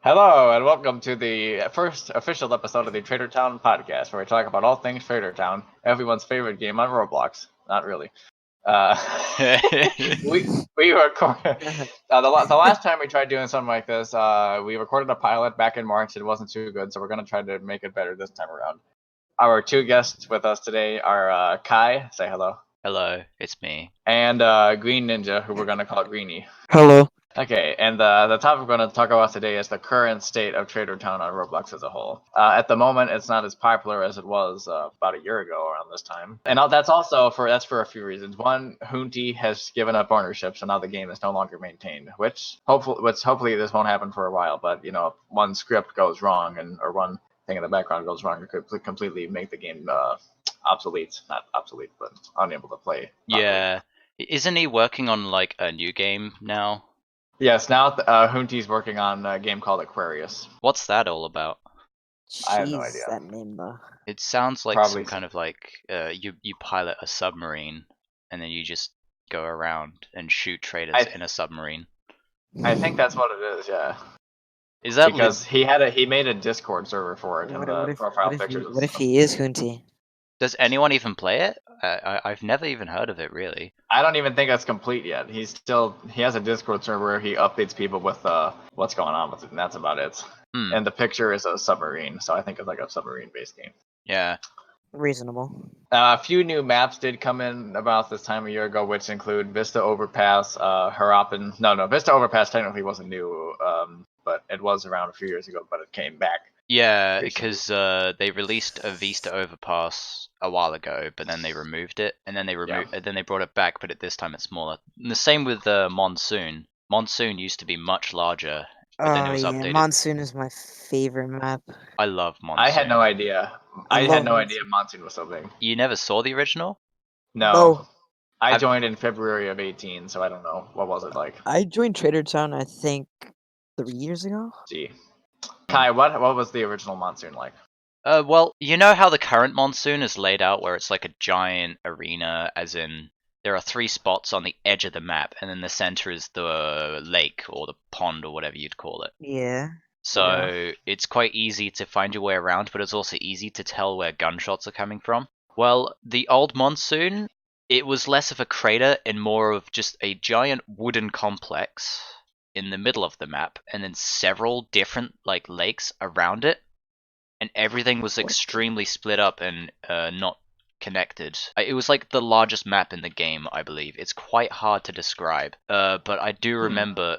Hello, and welcome to the first official episode of the Traitor Town Podcast, where we talk about all things Traitor Town, everyone's favorite game on Roblox. Not really. Uh, we record the last time we tried doing something like this. We recorded a pilot back in March. It wasn't too good, so we're gonna try to make it better this time around. Our two guests with us today are Kai. Say hello. Hello, it's me. And Green Ninja, who we're gonna call Greenie. Hello. Okay, and the topic we're going to talk about today is the current state of Traitor Town on Roblox as a whole. At the moment, it's not as popular as it was about a year ago around this time, and that's also for a few reasons. One, Hunty has given up ownership, so now the game is no longer maintained. Which hopefully this won't happen for a while. But if one script goes wrong or one thing in the background goes wrong, it could completely make the game obsolete. Not obsolete, but unable to play properly. Yeah, isn't he working on like a new game now? Yes, now Hunty's working on a game called Aquarius. What's that all about? I have no idea. That name though. It sounds like Probably some kind of like you pilot a submarine and then you just go around and shoot traitors in a submarine. I think that's what it is. Yeah. Is that because he made a Discord server for it, and the profile pictures. What if he is Hunty? Does anyone even play it? I've never even heard of it, really. I don't even think that's complete yet. He has a Discord server where he updates people with what's going on with it, and that's about it. And the picture is a submarine, so I think it's like a submarine-based game. Yeah. Reasonable. A few new maps did come in about this time a year ago, which include Vista Overpass, Harappan. No, Vista Overpass technically wasn't new, but it was around a few years ago, but it came back. Yeah, because they released a Vista Overpass a while ago, but then they removed it, and then they brought it back, but this time it's smaller. And the same with Monsoon. Monsoon used to be much larger, but then it was updated. Monsoon is my favorite map. I love Monsoon. I had no idea. I had no idea Monsoon was so big. You never saw the original? No. I joined in February of 2018, so I don't know. What was it like? I joined Traitor Town, I think, 3 years ago. Gee. Kai, what was the original Monsoon like? Well, you know how the current Monsoon is laid out, where it's like a giant arena, as in there are 3 spots on the edge of the map, and then the center is the lake or the pond or whatever you'd call it. Yeah. So it's quite easy to find your way around, but it's also easy to tell where gunshots are coming from. Well, the old Monsoon, it was less of a crater and more of just a giant wooden complex in the middle of the map, and then several different lakes around it, and everything was extremely split up and not connected. It was like the largest map in the game, I believe. It's quite hard to describe, but I do remember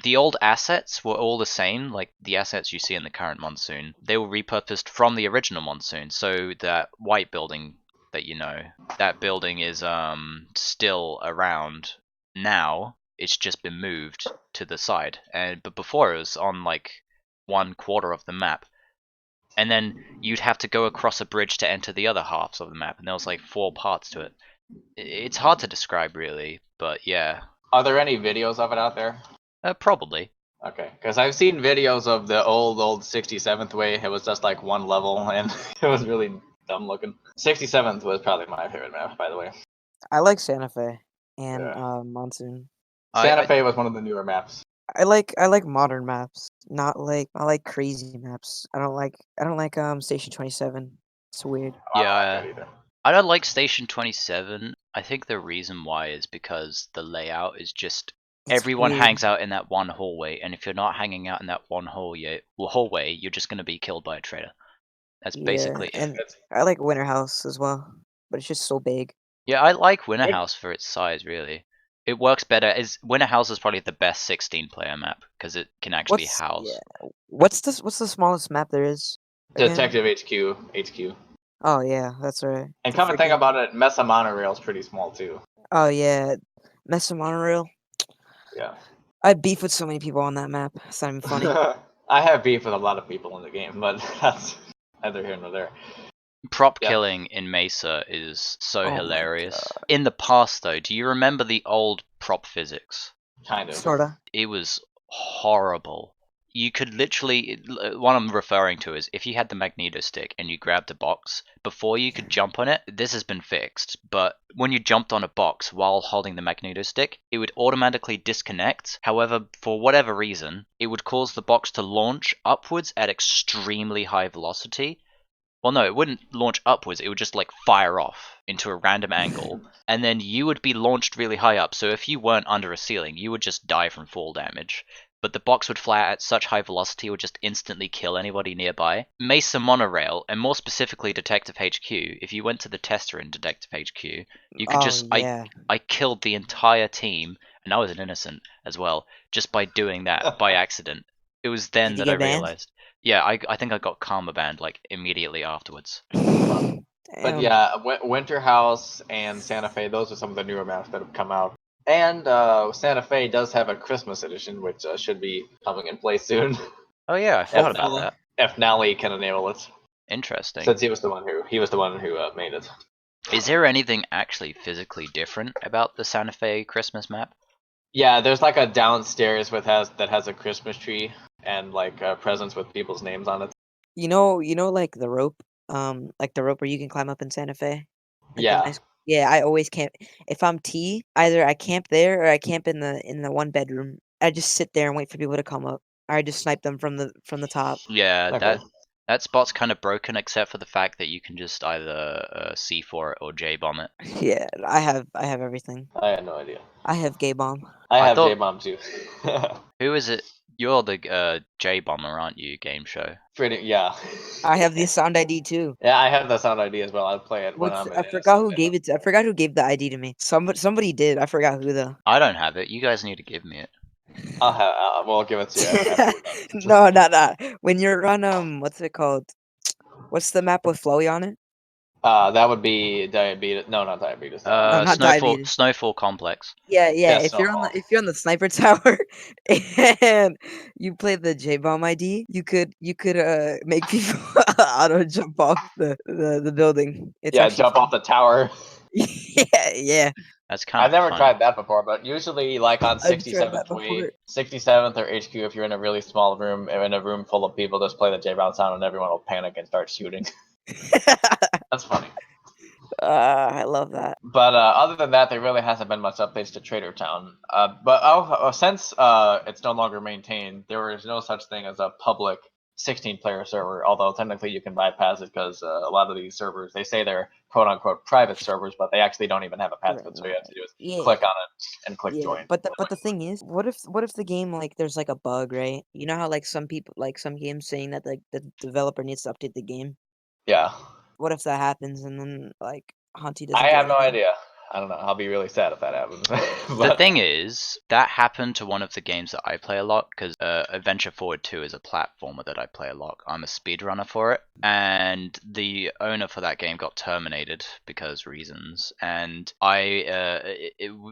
the old assets were all the same, like the assets you see in the current Monsoon. They were repurposed from the original Monsoon, so that white building that that building is still around now. It's just been moved to the side, but before it was on 1/4 of the map, and then you'd have to go across a bridge to enter the other halves of the map, and there was 4 parts to it. It's hard to describe, really, but yeah. Are there any videos of it out there? Probably. Okay, because I've seen videos of the old 67th way. It was just one level, and it was really dumb looking. 67th was probably my favorite map, by the way. I like Santa Fe and Monsoon. Santa Fe was one of the newer maps. I like modern maps, not like crazy maps. I don't like Station 27. It's weird. Yeah, I don't like Station 27. I think the reason why is because the layout is just everyone hangs out in that one hallway, and if you're not hanging out in that one hallway, you're just gonna be killed by a traitor. That's basically it. And I like Winter House as well, but it's just so big. Yeah, I like Winter House for its size, really. It works better. Winter House is probably the best 16-player map because it can actually house. Yeah. What's the smallest map there is? Detective HQ. Oh yeah, that's right. And come and think about it, Mesa Monorail is pretty small too. Oh yeah, Mesa Monorail. Yeah. I have beef with so many people on that map. It's not even funny. I have beef with a lot of people in the game, but that's neither here nor there. Prop killing in Mesa is so hilarious. In the past, though, do you remember the old prop physics? Kind of. Sorta. It was horrible. you could literally, what I'm referring to is if you had the magneto stick and you grabbed a box, before you could jump on it, this has been fixed, but when you jumped on a box while holding the magneto stick, it would automatically disconnect. However, for whatever reason, it would cause the box to launch upwards at extremely high velocity. Well, no, it wouldn't launch upwards. It would just like fire off into a random angle, and then you would be launched really high up. So if you weren't under a ceiling, you would just die from fall damage. But the box would fly at such high velocity it would just instantly kill anybody nearby. Mesa Monorail, and more specifically Detective HQ, if you went to the tester in Detective HQ, you could Oh just yeah. I killed the entire team, and I was an innocent as well, just by doing that by accident. It was then Did you that I get banned? realized. Yeah, I think I got karma banned like immediately afterwards. But Damn. yeah, Winter House and Santa Fe, those are some of the newer maps that have come out. And Santa Fe does have a Christmas edition, which should be coming in place soon. Oh yeah, I forgot If, about that. if Nally can enable it, Interesting. since he was the one who made it. Is there anything actually physically different about the Santa Fe Christmas map? Yeah, there's like a downstairs that has a Christmas tree and like presents with people's names on it. You know, like the rope, like the rope where you can climb up in Santa Fe. Like the Yeah. nice. Yeah, I always camp. If I'm T, either I camp there or I camp in the one bedroom. I just sit there and wait for people to come up. Or I just snipe them from the top. Yeah, Okay. that spot's kind of broken except for the fact that you can just either C4 it or J-bomb it. Yeah, I have everything. I had no idea. I have gay bomb. I I have thought- J-Bomb too. Who is it? You're the J-bomber, aren't you, game show? Yeah. I have the sound ID too. Yeah, I have the sound ID as well. I play it when What's I'm in I forgot who gave it. I forgot who gave the ID to me. Somebody did. I forgot who though. I don't have it. You guys need to give me it. We'll give it to you after we're done. No, not that. When you're on what's it called? What's the map with Flowy on it? That would be diabetes. No, not diabetes. not diabetes. Snowfall Complex. Yeah. Yeah, If you're Snowfall. if you're on the sniper tower and you play the J bomb ID, you could make people auto jump off the building. It's Yeah, actually jump off the tower. yeah. That's kind I've of never fun. tried that before, but usually like on I've tried 67th that before. 67th or HQ, if you're in a really small room, in a room full of people, just play the J-Bound sound and everyone will panic and start shooting. That's funny. I love that. But other than that, there really hasn't been much updates to Traitor Town. But since it's no longer maintained, there is no such thing as a public 16-player server, although technically you can bypass it because a lot of these servers, they say they're quote-unquote private servers, but they actually don't even have a password, so you have to do is Yeah. click on it and click join. But the thing is, what if the game like there's like a bug, right? You know how like some people like some games saying that like the developer needs to update the game. Yeah. What if that happens and then like Hunty doesn't I get have no anything? idea. I don't know. I'll be really sad if that happens. The But- thing is, that happened to one of the games that I play a lot, because Adventure Forward 2 is a platformer that I play a lot. I'm a speedrunner for it, and the owner for that game got terminated because reasons, and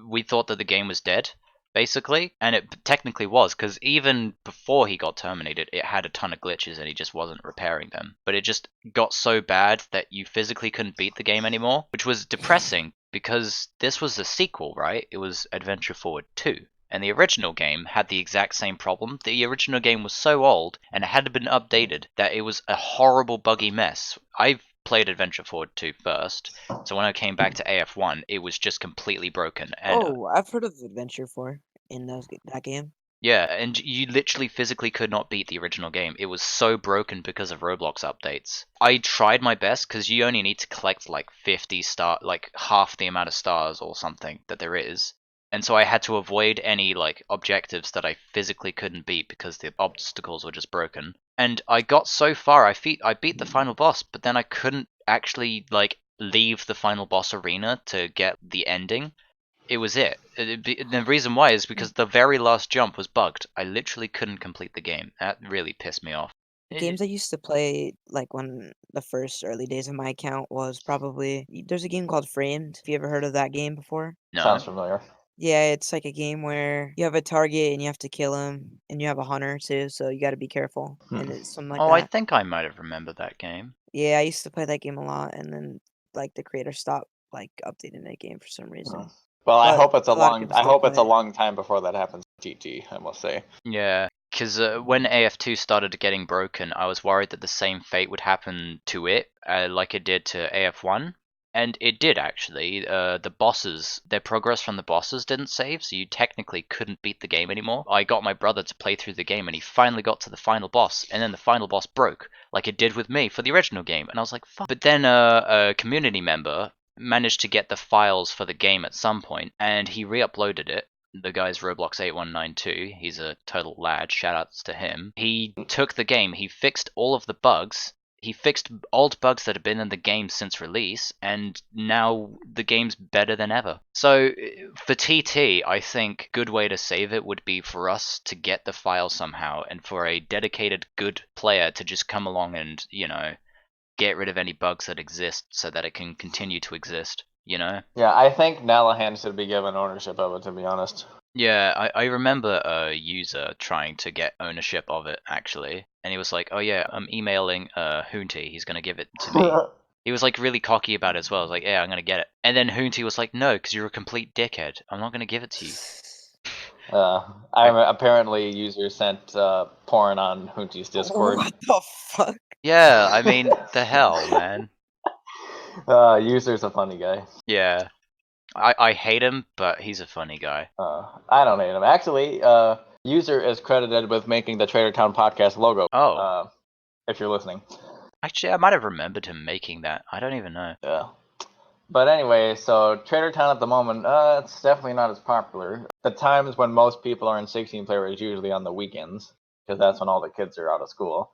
we thought that the game was dead, basically, and it technically was, because even before he got terminated, it had a ton of glitches and he just wasn't repairing them. But it just got so bad that you physically couldn't beat the game anymore, which was depressing, because this was a sequel, right? It was Adventure Forward 2. And the original game had the exact same problem. The original game was so old and it hadn't been updated that it was a horrible buggy mess. I've played Adventure Forward 2 first, so when I came back to AF1, it was just completely broken. And I've heard of Adventure 4 in that game. yeah, and you literally physically could not beat the original game. It was so broken because of Roblox updates. I tried my best because you only need to collect like 50 like half the amount of stars or something that there is. And so I had to avoid any like objectives that I physically couldn't beat because the obstacles were just broken. And I got so far, I beat the final boss, but then I couldn't actually like leave the final boss arena to get the ending. It was it. The reason why is because the very last jump was bugged. I literally couldn't complete the game. That really pissed me off. Games I used to play like when the first early days of my account was probably there's a game called Framed. Have you ever heard of that game before? No. Sounds familiar. Yeah, it's like a game where you have a target and you have to kill him, and you have a hunter too, so you got to be careful. And it's something like I that. think I might have remembered that game. Yeah, I used to play that game a lot, and then like the creator stopped like updating that game for some reason. Well, I But hope it's a lot of people still a play it. long time before that happens. TT, I must say. Yeah, because when AF2 started getting broken, I was worried that the same fate would happen to it, like it did to AF1. And it did, actually. The bosses, their progress from the bosses didn't save, so you technically couldn't beat the game anymore. I got my brother to play through the game, and he finally got to the final boss, and then the final boss broke, like it did with me for the original game. And I was like, fuck. But then a community member managed to get the files for the game at some point, and he re-uploaded it. The guy's Roblox8192. He's a total lad. Shoutouts to him. He took the game. He fixed all of the bugs. He fixed old bugs that had been in the game since release, and now the game's better than ever. So for TT, I think good way to save it would be for us to get the file somehow, and for a dedicated good player to just come along and, get rid of any bugs that exist so that it can continue to exist. Yeah, I think Nalahan should be given ownership of it, to be honest. Yeah, I remember a user trying to get ownership of it, actually. And he was like, oh yeah, I'm emailing Hoonty, he's gonna give it to me. He was like really cocky about it as well. I was like, yeah, I'm gonna get it. And then Hoonty was like, no, because you're a complete dickhead. I'm not gonna give it to you. Apparently, users sent porn on Hoonty's Discord. What the fuck? Yeah, I mean, the hell, man. User's a funny guy. Yeah. I hate him, but he's a funny guy. I don't hate him. Actually, user is credited with making the Traitor Town Podcast logo. Oh. If you're listening. Actually, I might have remembered him making that. I don't even know. Yeah. But anyway, so Traitor Town at the moment, it's definitely not as popular. The times when most people are in 16 player is usually on the weekends, because that's when all the kids are out of school.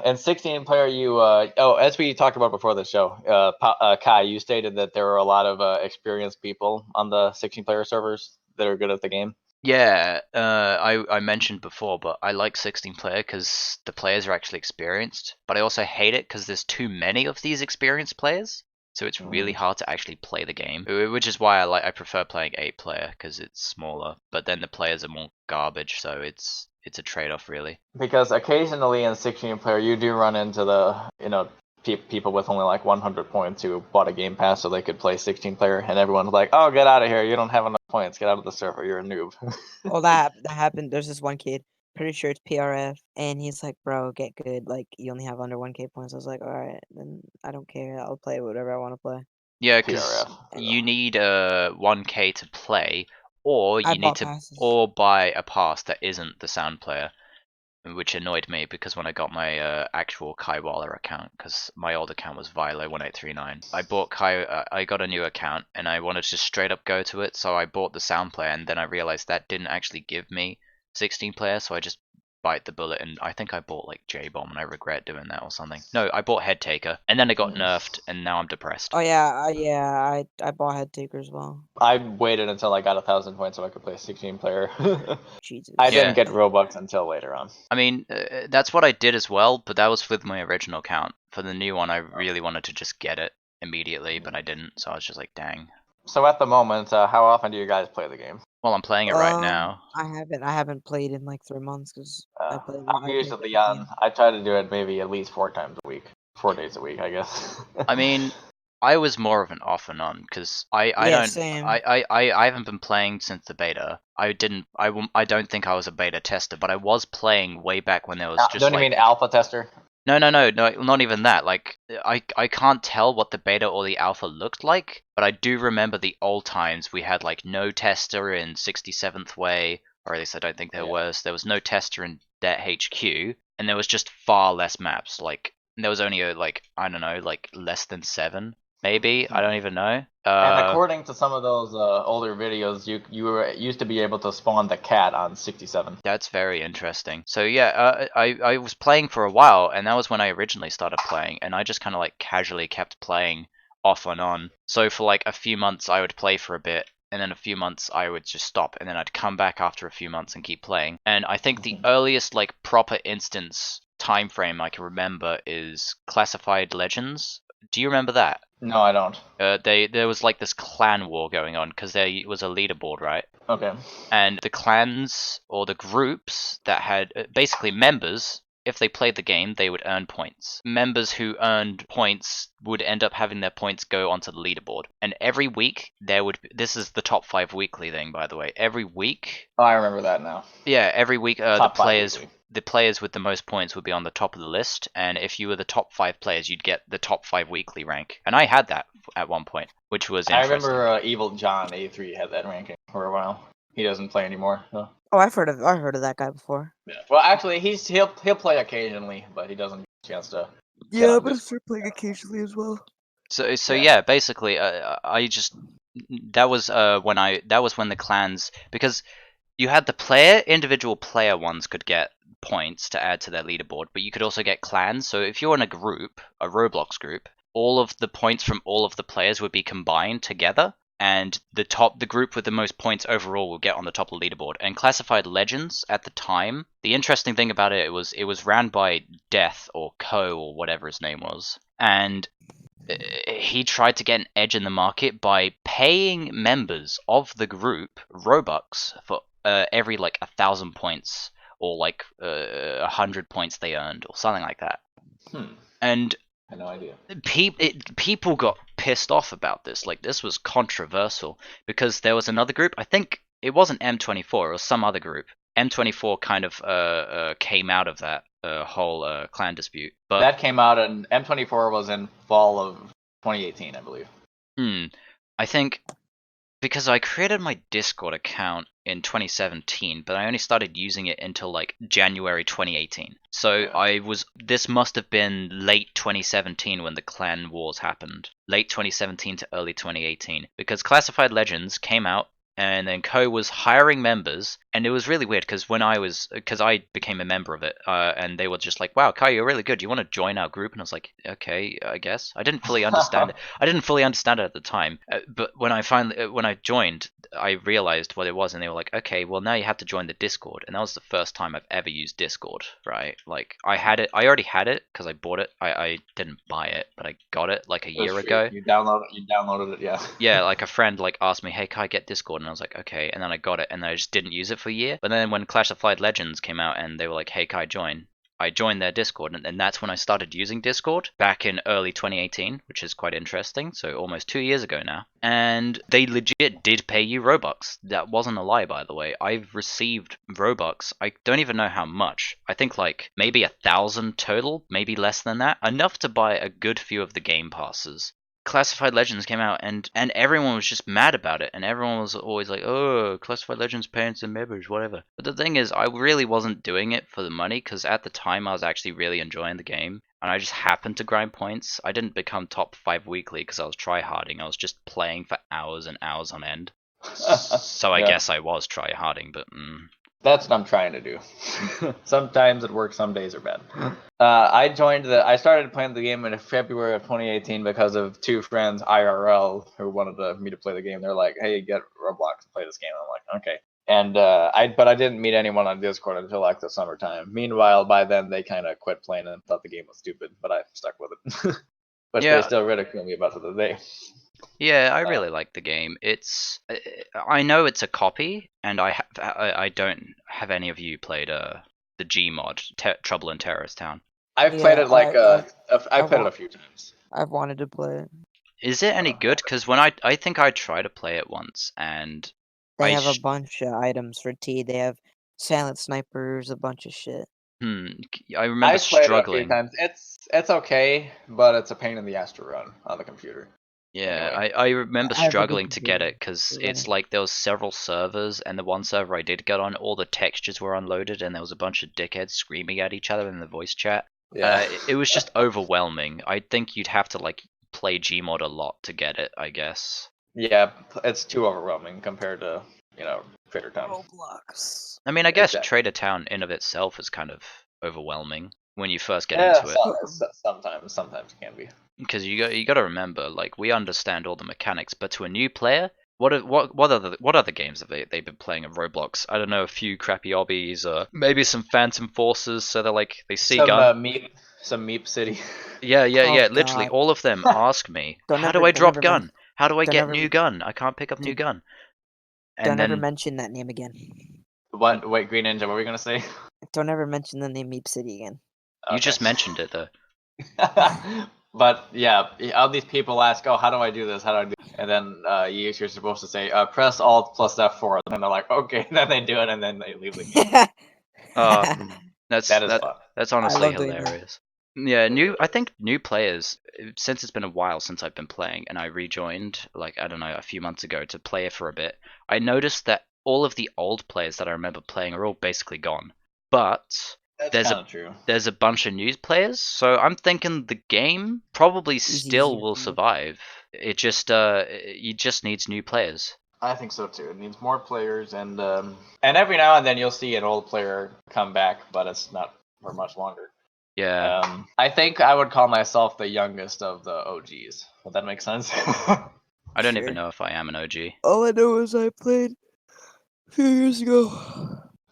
And 16 player, as we talked about before the show, Kai, you stated that there are a lot of experienced people on the 16 player servers that are good at the game. Yeah, I mentioned before, but I like 16 player because the players are actually experienced. But I also hate it because there's too many of these experienced players, so it's really hard to actually play the game. Which is why I prefer playing 8 player because it's smaller. But then the players are more garbage, so it's a trade-off really. Because occasionally in 16 player, you do run into the people with only like 100 points who bought a game pass so they could play 16 player, and everyone's like, oh, get out of here, you don't have enough points, get out of the server, you're a noob. Oh, that happened. There's this one kid, pretty sure it's PRF, and he's like, bro, get good, like you only have under 1k points. I was like, all right, then I don't care, I'll play whatever I want to play. Yeah, because you need 1k to play, or you need to buy a pass that isn't the sound player, which annoyed me because when I got my actual Kai Waller account, because my old account was Vilo1839, I bought I got a new account and I wanted to just straight up go to it, so I bought the sound player, and then I realized that didn't actually give me 16 player, so I just bite the bullet, and I think I bought like J-Bomb, and I regret doing that or something. No, I bought Head Taker, and then it got nerfed, and now I'm depressed. Oh yeah, I bought Head Taker as well. I waited until I got 1,000 points so I could play 16 player. Jesus. I didn't get Robux until later on. I mean, that's what I did as well, but that was with my original account. For the new one, I really wanted to just get it immediately, but I didn't, so I was just like, dang. So at the moment, how often do you guys play the game? Well, I'm playing it right now. I haven't played in like 3 months because I'm usually on. I try to do it maybe at least 4 times a week, 4 days a week, I guess. I mean, I was more of an off and on because I haven't been playing since the beta. I don't think I was a beta tester, but I was playing way back when there was just. Don't you mean alpha tester? No, not even that. Like, I can't tell what the beta or the alpha looked like, but I do remember the old times we had like no tester in 67th Way, or at least I don't think there was. There was no tester in Det HQ, and there was just far less maps. Like, there was only like, I don't know, like less than 7. Maybe, I don't even know. And according to some of those older videos, you used to be able to spawn the cat on 67. That's very interesting. So yeah, I was playing for a while, and that was when I originally started playing, and I just kind of like casually kept playing off and on. So for like a few months, I would play for a bit, and then a few months I would just stop, and then I'd come back after a few months and keep playing. And I think the earliest like proper instance time frame I can remember is Classified Legends. Do you remember that? No, I don't. There was like this clan war going on because there was a leaderboard, right? Okay. And the clans or the groups that had basically members if they played the game, they would earn points. Members who earned points would end up having their points go onto the leaderboard. And every week, this is the top 5 weekly thing, by the way. Every week... Oh, I remember that now. Yeah, every week, Top 5 weekly. the players with the most points would be on the top of the list, and if you were the top 5 players, you'd get the top 5 weekly rank. And I had that at one point, which was interesting. I remember Evil John A3 had that ranking for a while. He doesn't play anymore. So. Oh, I've heard of that guy before. Yeah. Well, actually, he'll play occasionally, but he doesn't get a chance to. Yeah, but I start playing occasionally as well. So yeah, basically, I just that was when the clans, because you had the individual player ones could get points to add to their leaderboard, but you could also get clans. So if you're in a Roblox group, all of the points from all of the players would be combined together, and the group with the most points overall will get on the top of the leaderboard. And Classified Legends at the time, the interesting thing about it was ran by Death or Co or whatever his name was, and he tried to get an edge in the market by paying members of the group Robux for every 1,000 points or 100 points they earned or something like that. And I had no idea. People got pissed off about this. This was controversial because there was another group. I think it wasn't M24, it was some other group. M24 kind of came out of that whole clan dispute. But that came out, and M24 was in fall of 2018, I believe. I think because I created my Discord account in 2017, but I only started using it until January 2018. So this must have been late 2017 when the clan wars happened. Late 2017 to early 2018, because Classified Legends came out, and then Co was hiring members, and it was really weird because I became a member of it, and they were just like, "Wow, Kai, you're really good. Do you want to join our group?" And I was like, "Okay, I guess." I didn't fully understand it. I didn't fully understand it at the time, but when I joined, I realized what it was, and they were like, "Okay, well now you have to join the Discord." And that was the first time I've ever used Discord, right? I already had it because I bought it. I didn't buy it, but I got it a year ago. You downloaded it, yeah. Yeah, a friend asked me, "Hey, Kai, get Discord," and I was like, "Okay," and then I got it, and then I just didn't use it for a year. But then when Classified Legends came out and they were like, "Hey, Kai, join," I joined their Discord, and that's when I started using Discord back in early 2018, which is quite interesting. So almost 2 years ago now. And they legit did pay you Robux. That wasn't a lie, by the way. I've received Robux. I don't even know how much. I think maybe 1,000 total, maybe less than that. Enough to buy a good few of the game passes. Classified Legends came out, and everyone was just mad about it, and everyone was always like, "Oh, Classified Legends paying some members, whatever." But the thing is, I really wasn't doing it for the money, because at the time I was actually really enjoying the game, and I just happened to grind points. I didn't become top 5 weekly because I was tryharding. I was just playing for hours and hours on end. So I guess I was tryharding, but That's what I'm trying to do. Sometimes it works, some days are bad. I started playing the game in February of 2018 because of two friends, IRL, who wanted me to play the game. They're like, "Hey, get Roblox and play this game." I'm like, "Okay." And but I didn't meet anyone on Discord until the summertime. Meanwhile, by then they kind of quit playing and thought the game was stupid, but I stuck with it. But they still ridicule me about it to this day. Yeah, I really like the game. I know it's a copy, and I don't have any of you played the Gmod, Trouble in Terrorist Town. I've played it I've played it a few times. I've wanted to play it. Is it any good? Because when I think I tried to play it once, and they have a bunch of items for tea. They have silent snipers, a bunch of shit. I remember struggling. Played it a few times. It's okay, but it's a pain in the ass to run on the computer. Yeah, anyway. I remember struggling to get it because it's there was several servers, and the one server I did get on, all the textures were unloaded, and there was a bunch of dickheads screaming at each other in the voice chat. Yeah, it was just overwhelming. I think you'd have to play Gmod a lot to get it, I guess. Yeah, it's too overwhelming compared to Traitor Town. Roblox. I mean, I guess Traitor Town in of itself is kind of overwhelming when you first get into it. Sometimes it can be. Because you got to remember, we understand all the mechanics, but to a new player, what other games have they been playing of Roblox? I don't know, a few crappy obbies, or maybe some Phantom Forces, so they see gun. Some Meep City. Yeah. Literally, all of them ask me, how do I drop gun? How do I get new gun? I can't pick up new gun. And don't ever mention that name again. What? Wait, Green Ninja, what were we gonna say? Don't ever mention the name Meep City again. You just mentioned it though. But yeah, all these people ask, "Oh, how do I do this? How do I do?" And then you're supposed to say, "Press Alt plus F4," and they're like, "Okay." Then they do it, and then they leave the game. Oh, That is fun. that's I honestly love doing that. hilarious. Yeah, I think new players, since it's been a while since I've been playing and I rejoined, like, I don't know, a few months ago to play it for a bit, I noticed that all of the old players that I remember playing are all basically gone. But That's there's kind a of true. there's a bunch of new players, so I'm thinking the game probably still easier will to- survive. It just needs new players. I think so too. It needs more players, and every now and then you'll see an old player come back, but it's not for much longer. Yeah. I think I would call myself the youngest of the OGs. Would that make sense? I don't Sure. even know if I am an OG. All I know is I played a few years ago.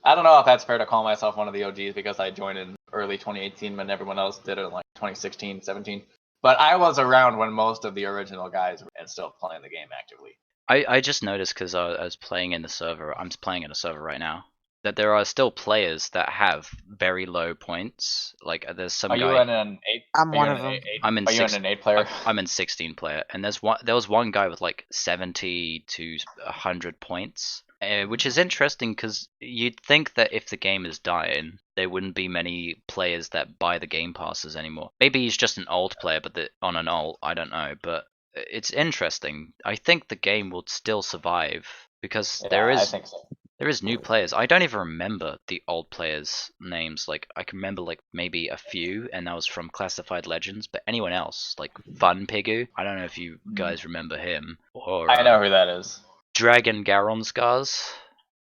I don't know if that's fair to call myself one of the OGs because I joined in early 2018 when everyone else did it in like 2016, 17. But I was around when most of the original guys were and still playing the game actively. I just noticed because I was playing in the server. I'm playing in a server right now. That there are still players that have very low points. Like there's some Are you guy. in an 8? I'm Are one you of in them. an 8? I'm in Are you in six. an 8 player? I'm in 16 player, and there was one guy with like 70 to 100 points, which is interesting because you'd think that if the game is dying, there wouldn't be many players that buy the game passes anymore. Maybe he's just an old player, but on an alt, I don't know. But it's interesting. I think the game will still survive because Yeah, I think so. there is new players. I don't even remember the old players' names. Like I can remember like maybe a few, and that was from Classified Legends. But anyone else, like Fun Pigu, I don't know if you guys remember him, or I know who that is. Dragon Garon Scars,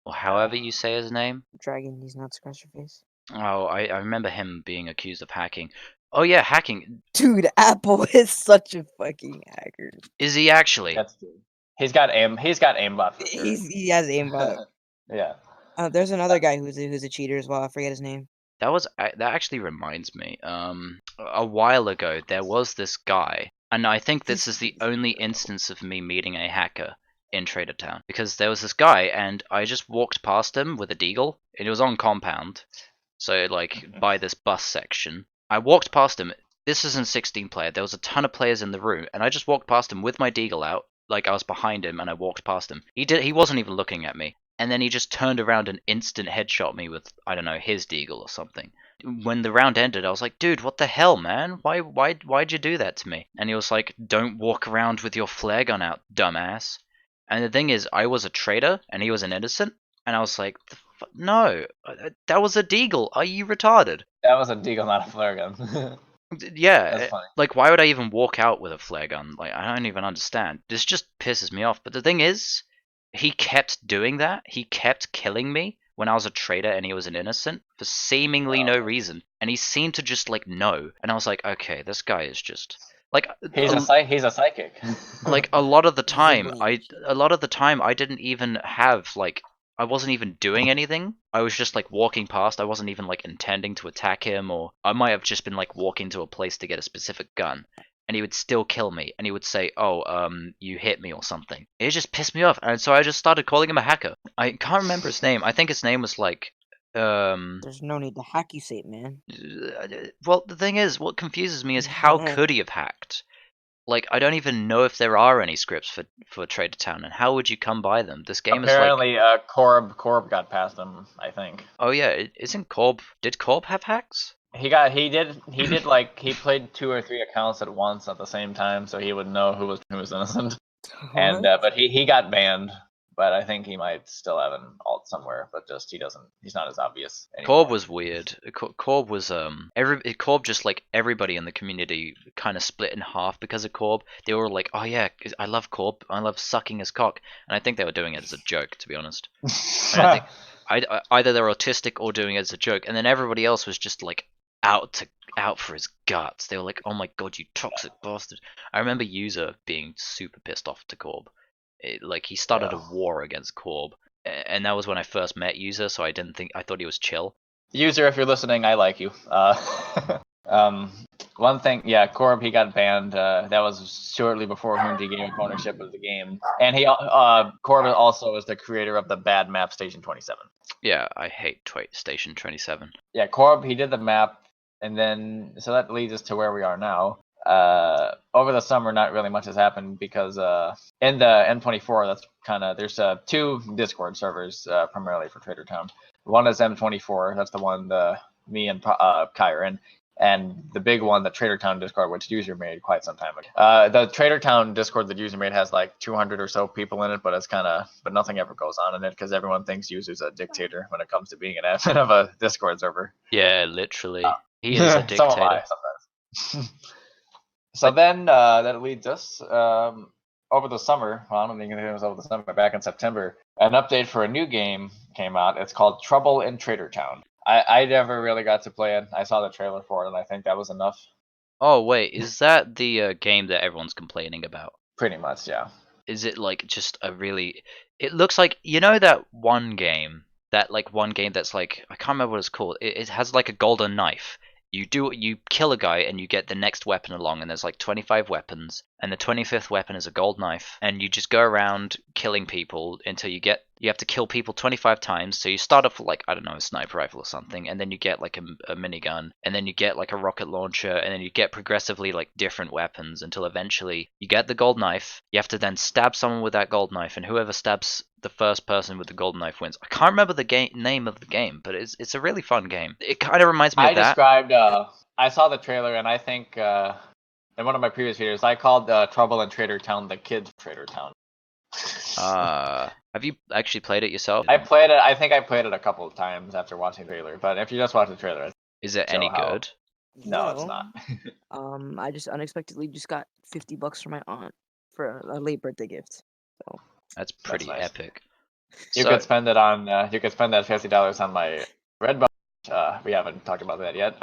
or however you say his name. Dragon, he's not scratch your face. Oh, I remember him being accused of hacking. Oh yeah, hacking. Dude, Apple is such a fucking hacker. Is he actually? That's true. He's got aimbot for sure. He has aimbot. Yeah. There's another guy who's a cheater as well. I forget his name. That actually reminds me. A while ago there was this guy, and I think this is the only instance of me meeting a hacker in Traitor Town because there was this guy, and I just walked past him with a deagle, and it was on compound, so like by this bus section. I walked past him. This is in 16 player. There was a ton of players in the room, and I just walked past him with my deagle out, like I was behind him, and I walked past him. He wasn't even looking at me. And then he just turned around and instant headshot me with, I don't know, his deagle or something. When the round ended, I was like, dude, what the hell, man? Why'd you do that to me? And he was like, don't walk around with your flare gun out, dumbass. And the thing is, I was a traitor and he was an innocent. And I was like, no, that was a deagle. Are you retarded? That was a deagle, not a flare gun. Yeah, That's funny. like why would I even walk out with a flare gun? Like I don't even understand. This just pisses me off. But the thing is, he kept doing that. He kept killing me when I was a traitor and he was an innocent for seemingly no reason. And he seemed to just like know. And I was like, okay, this guy is just like He's a psychic. like a lot of the He's a time brain. I didn't even have like I wasn't even doing anything. I was just like walking past. I wasn't even like intending to attack him, or I might have just been like walking to a place to get a specific gun, and he would still kill me, and he would say, "Oh, you hit me" or something. It just pissed me off, and so I just started calling him a hacker. I can't remember his name. I think his name was like There's no need to hack you, Satan, man. well, the thing is, what confuses me is how could he have hacked? Like, I don't even know if there are any scripts for Traitor Town, and how would you come by them? This game is like... Apparently, Corb got past him, I think. Oh yeah, isn't Corb... Did Corb have hacks? He did like, he played 2 or 3 accounts at once at the same time, so he would know who was innocent. And, but he got banned. But I think he might still have an alt somewhere, but just he's not as obvious anymore. Corb was weird. Corb was Corb just like everybody in the community kind of split in half because of Corb. They were like, oh yeah, I love Corb, I love sucking his cock, and I think they were doing it as a joke, to be honest. And I think either they're autistic or doing it as a joke, and then everybody else was just like out for his guts. They were like, oh my god, you toxic bastard. I remember User being super pissed off to Corb. Like he started a war against Corb, and that was when I first met User. So I thought he was chill. User, if you're listening, I like you. One thing, yeah, Corb, he got banned. That was shortly before Hoonji gave up ownership of the game, and Corb also is the creator of the bad map Station 27. Yeah, I hate Station 27. Yeah, Corb, he did the map. And then, so that leads us to where we are now. Over the summer, not really much has happened because in the M24, that's there's 2 Discord servers primarily for Traitor Town. One is M24, that's the one me and Kai are in. And the big one, the Traitor Town Discord, which user made quite some time ago. The Traitor Town Discord that user made has like 200 or so people in it, but but nothing ever goes on in it because everyone thinks user's a dictator when it comes to being an admin of a Discord server. Yeah, literally. He is a dictator. So am I sometimes. So then that leads us over the summer. Well, I don't think it was over the summer. Back in September, an update for a new game came out. It's called Trouble in Traitor Town. I never really got to play it. I saw the trailer for it, and I think that was enough. Oh wait, is that the game that everyone's complaining about? Pretty much, yeah. Is it like just a really? It looks like, you know, that one game that's like, I can't remember what it's called. It has like a golden knife. You kill a guy and you get the next weapon along, and there's like 25 weapons, and the 25th weapon is a gold knife, and you just go around killing people until you have to kill people 25 times. So you start off with like, I don't know, a sniper rifle or something, and then you get like a minigun, and then you get like a rocket launcher, and then you get progressively like different weapons until eventually you get the gold knife. You have to then stab someone with that gold knife, and whoever stabs the first person with the golden knife wins. I can't remember the name of the game, but it's a really fun game. It kind of reminds me of that. I saw the trailer, and I think in one of my previous videos, I called Trouble in Traitor Town the kids Traitor Town. Have you actually played it yourself? I played it. I think I played it a couple of times after watching the trailer. But if you just watch the trailer, is it any good? No, it's not. I just unexpectedly just got $50 from my aunt for a late birthday gift. So that's pretty nice. Epic. You could spend it on. You could spend that $50 on my Redbubble. We haven't talked about that yet.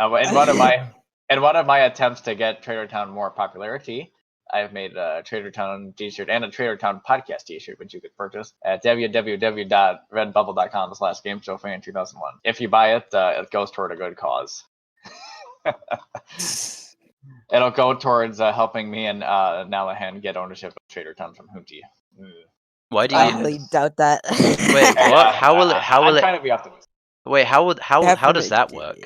In one of my attempts to get Traitor Town more popularity, I've made a Traitor Town t-shirt and a Traitor Town podcast t-shirt, which you could purchase at www.redbubble.com/GameShowFan2001. If you buy it, it goes toward a good cause. It'll go towards helping me and Nalahan get ownership of Traitor Town from Hunty. Why do you? I highly doubt that. Wait, what? How will it? I'm trying to be optimistic. Wait, how does that work?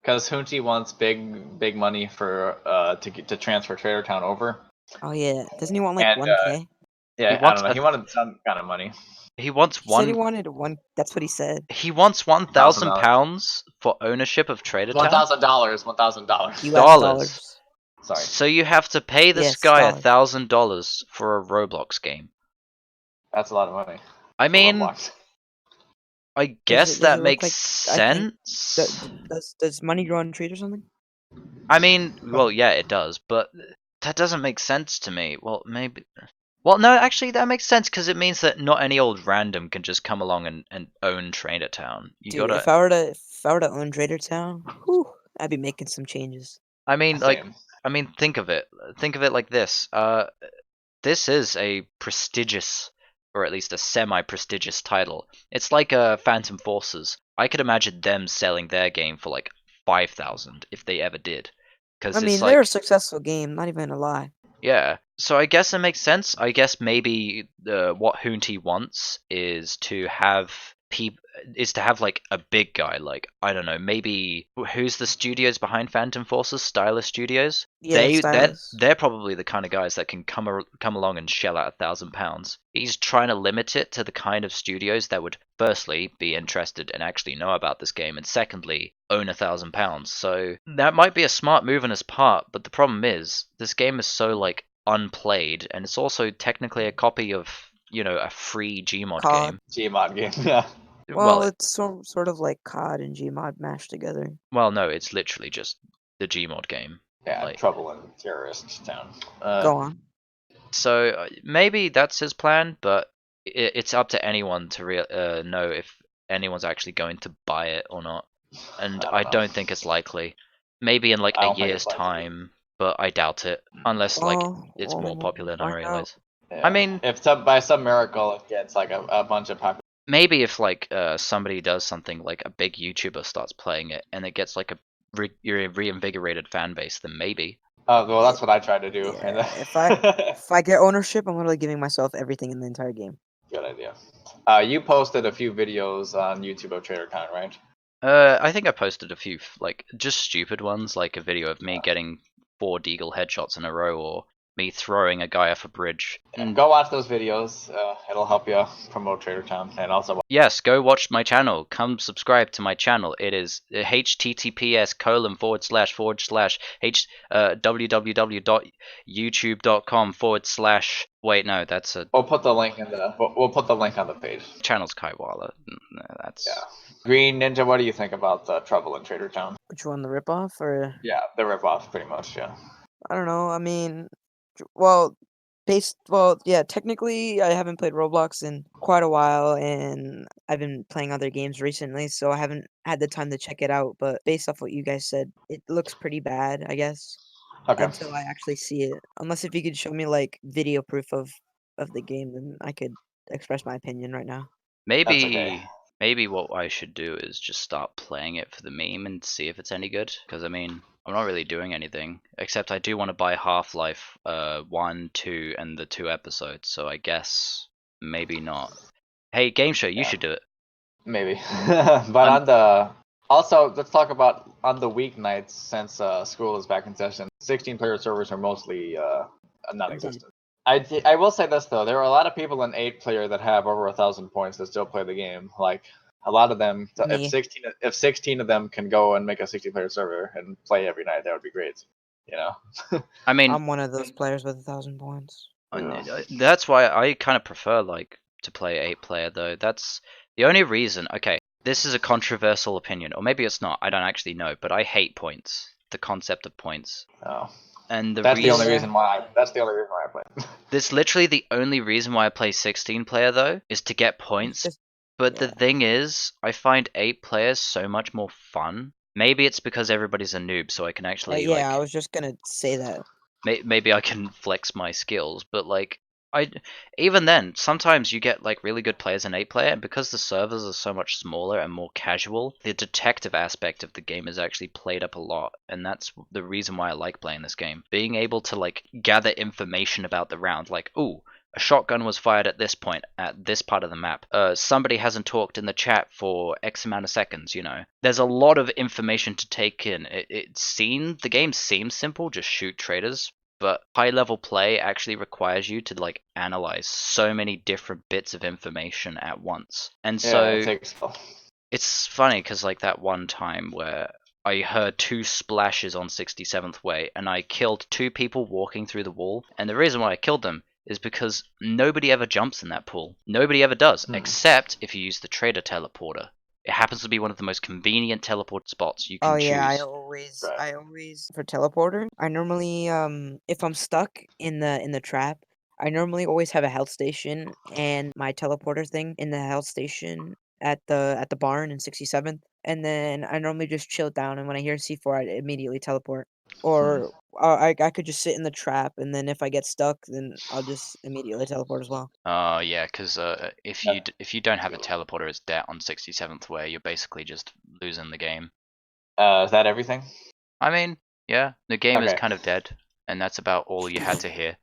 Because Hunty wants big money for to transfer Traitor Town over. Oh yeah, doesn't he want like 1K? Yeah, I don't know. He wanted some kind of money. He wants He said he wanted one. That's what he said. He wants £1,000 for ownership of Traitor Town. $1,000. Dollars. Sorry. So you have to pay this guy $1,000 for a Roblox game. That's a lot of money. I mean, I guess that makes sense. Does money grow on trees or something? I mean, well, yeah, it does, but that doesn't make sense to me. Well, maybe. Well, no, actually, that makes sense because it means that not any old random can just come along and own Traitor Town. Dude, if I were to own Traitor Town, I'd be making some changes. I mean, think of it. Think of it like this. This is a prestigious, or at least a semi-prestigious title. It's like Phantom Forces. I could imagine them selling their game for like 5,000 if they ever did. I mean, they're a successful game, not even a lie. Yeah, so I guess it makes sense. I guess maybe what Hunty wants is to have like a big guy, like, I don't know, maybe who's the studios behind Phantom Forces? Stylus Studios. Yeah, they're probably the kind of guys that can come along and shell out £1,000. He's trying to limit it to the kind of studios that would firstly be interested and actually know about this game, and secondly own £1,000. So that might be a smart move on his part, but the problem is this game is so like unplayed, and it's also technically a copy of, you know, a free Gmod game. Gmod game, yeah. Well, it's sort of like COD and Gmod mashed together. Well, no, it's literally just the Gmod game. Yeah, like, Trouble in Terrorist Town. Go on. So maybe that's his plan, but it's up to anyone to know if anyone's actually going to buy it or not. And I don't think it's likely. Maybe in like a year's time, but I doubt it. Unless it's more popular than I realize. Yeah. I mean, if by some miracle it gets like a bunch of popular. Maybe if like somebody does something, like a big YouTuber starts playing it and it gets like a reinvigorated fan base, then maybe. Oh well, that's what I tried to do. Yeah, if I get ownership, I'm literally giving myself everything in the entire game. Good idea. You posted a few videos on YouTube of Traitor Town, right? I think I posted a few like just stupid ones, like a video of me getting 4 deagle headshots in a row, or me throwing a guy off a bridge. Go watch those videos. It'll help you promote Traitor Town, and also Yes, go watch my channel. Come subscribe to my channel. It is https://www.youtube.com/ Wait, no, that's a we'll put the link we'll put the link on the page. channel's Kaiwala. No, that's Yeah. Green Ninja, what do you think about the Trouble in Traitor Town? Which one, the ripoff or? Yeah, the ripoff, pretty much. Yeah. I don't know. I mean, yeah. Technically, I haven't played Roblox in quite a while, and I've been playing other games recently, so I haven't had the time to check it out. But based off what you guys said, it looks pretty bad, I guess, Okay. until I actually see it. Unless if you could show me like video proof of the game, then I could express my opinion right now. That's okay. maybe what I should do is just start playing it for the meme and see if it's any good. Because I mean, I'm not really doing anything except I do want to buy Half-Life 1, 2, and the 2 episodes. So I guess maybe not. Hey, Game Show, you should do it. Maybe. But on the also, let's talk about on the weeknights since school is back in session. 16-player servers are mostly non-existent. I will say this though, there are a lot of people in 8-player that have over 1,000 points that still play the game. Like a lot of them, Me. if 16 of them can go and make a 16-player server and play every night, that would be great. You know. I mean, I'm one of those players with 1,000 points. that's why I kind of prefer like to play 8-player though. That's the only reason. Okay, this is a controversial opinion, or maybe it's not. I don't actually know, but I hate points. The concept of points. Oh. And That's the only Yeah. reason why. That's the only reason why I play. This literally the only reason why I play 16-player though is to get points. Just- But the yeah. thing is, I find 8 players so much more fun. Maybe it's because everybody's a noob, so I can actually yeah, I like was just gonna say that. maybe I can flex my skills. But like I even then, sometimes you get like really good players in 8-player, and because the servers are so much smaller and more casual, the detective aspect of the game is actually played up a lot, and that's the reason why I like playing this game. Being able to like gather information about the round, like, ooh, a shotgun was fired at this point, at this part of the map. Somebody hasn't talked in the chat for X amount of seconds, you know. There's a lot of information to take in. The game seems simple, just shoot traitors, but high level play actually requires you to like analyze so many different bits of information at once. And so Yeah, it takes. it's funny because like that one time where I heard 2 splashes on 67th Way and I killed 2 people walking through the wall, and the reason why I killed them is because nobody ever jumps in that pool. Nobody ever does, except if you use the Traitor Teleporter. It happens to be one of the most convenient teleport spots you can Oh yeah, choose. I always for teleporter. I normally if I'm stuck in the trap, I normally always have a health station and my teleporter thing in the health station at the barn in 67th, and then I normally just chill down, and when I hear C4, I immediately teleport. Or I could just sit in the trap, and then if I get stuck, then I'll just immediately teleport as well. Oh yeah, because if you don't have a teleporter as debt on 67th Way, you're basically just losing the game. Is that everything? I mean, yeah, the game is Okay. kind of dead, and that's about all you had to hear.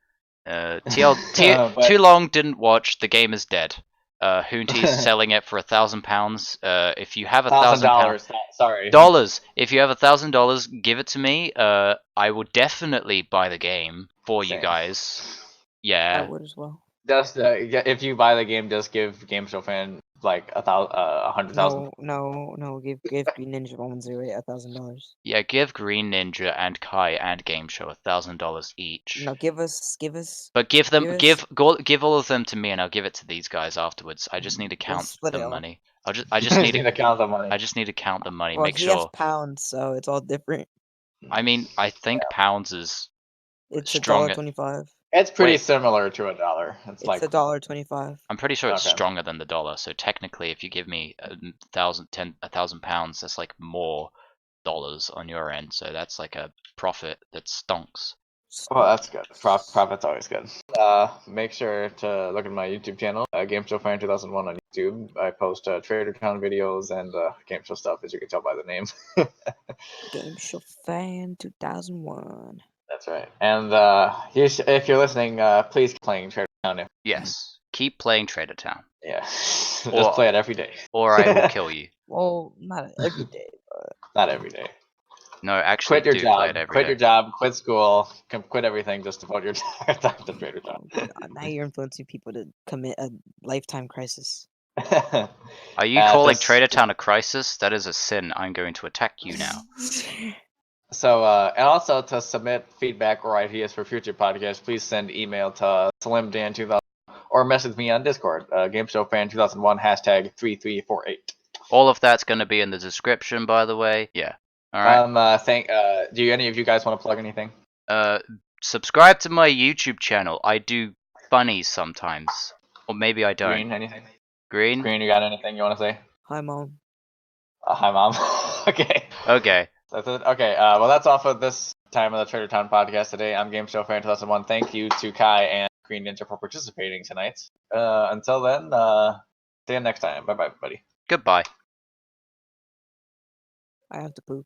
But- too long didn't watch. The game is dead. Hoonty's selling it for £1,000. If you have $1,000. Sorry. dollars, if you have $1,000, give it to me. I will definitely buy the game for you Same. guys. I Yeah, would as well. Just if you buy the game, just give Game Show Fan like 100,000. No. Give Green Ninja 108 $1,000. yeah. Give Green Ninja and Kai and Game Show $1,000 each. No, give us. But give them, give us- give all of them to me, and I'll give it to these guys afterwards. I just need to We'll count split the it all. money. I just need to, count the money. I just need to count the money. Well, Make he has sure. pounds, so it's all different. I mean, I think pounds is It's stronger. $1.25. It's pretty Wait. similar to $1. It's like $1.25. I'm pretty sure it's Okay. stronger than the dollar. So technically, if you give me £1,000, that's like more dollars on your end. So that's like a profit that stonks. well, that's good. Profit's always good. Make sure to look at my YouTube channel, Game Show Fan 2001 on YouTube. I post Traitor Town videos and game show stuff, as you can tell by the name. Game Show Fan 2001. That's right. And if you're listening, please keep playing Traitor Town. Yes, keep playing Traitor Town. Yeah. Just Or- play it every day. Or I will kill you. Well, not every day. Not every day. No, actually, Quit your do job. play it every Quit day. your job. Quit school. Quit everything. Just devote your time to Traitor Town. Now you're influencing people to commit a lifetime crisis. Are you calling just- Traitor Town a crisis? That is a sin. I'm going to attack you now. So, and also to submit feedback or ideas for future podcasts, please send email to SlimDan2000 or message me on Discord, GameShowFan2001 #3348. All of that's going to be in the description, by the way. Yeah. All right. Do any of you guys want to plug anything? Subscribe to my YouTube channel. I do funnies sometimes, or maybe I don't. Green, anything? Green. Green, you got anything you want to say? Hi, Mom. Hi, Mom. Okay. Okay. That's it. Okay. Well, that's all for this time of the Traitor Town podcast today. I'm GameShowFan2001. Thank you to Kai and Green Ninja for participating tonight. Until then, see you next time. Bye, bye, everybody. Goodbye. I have to poop.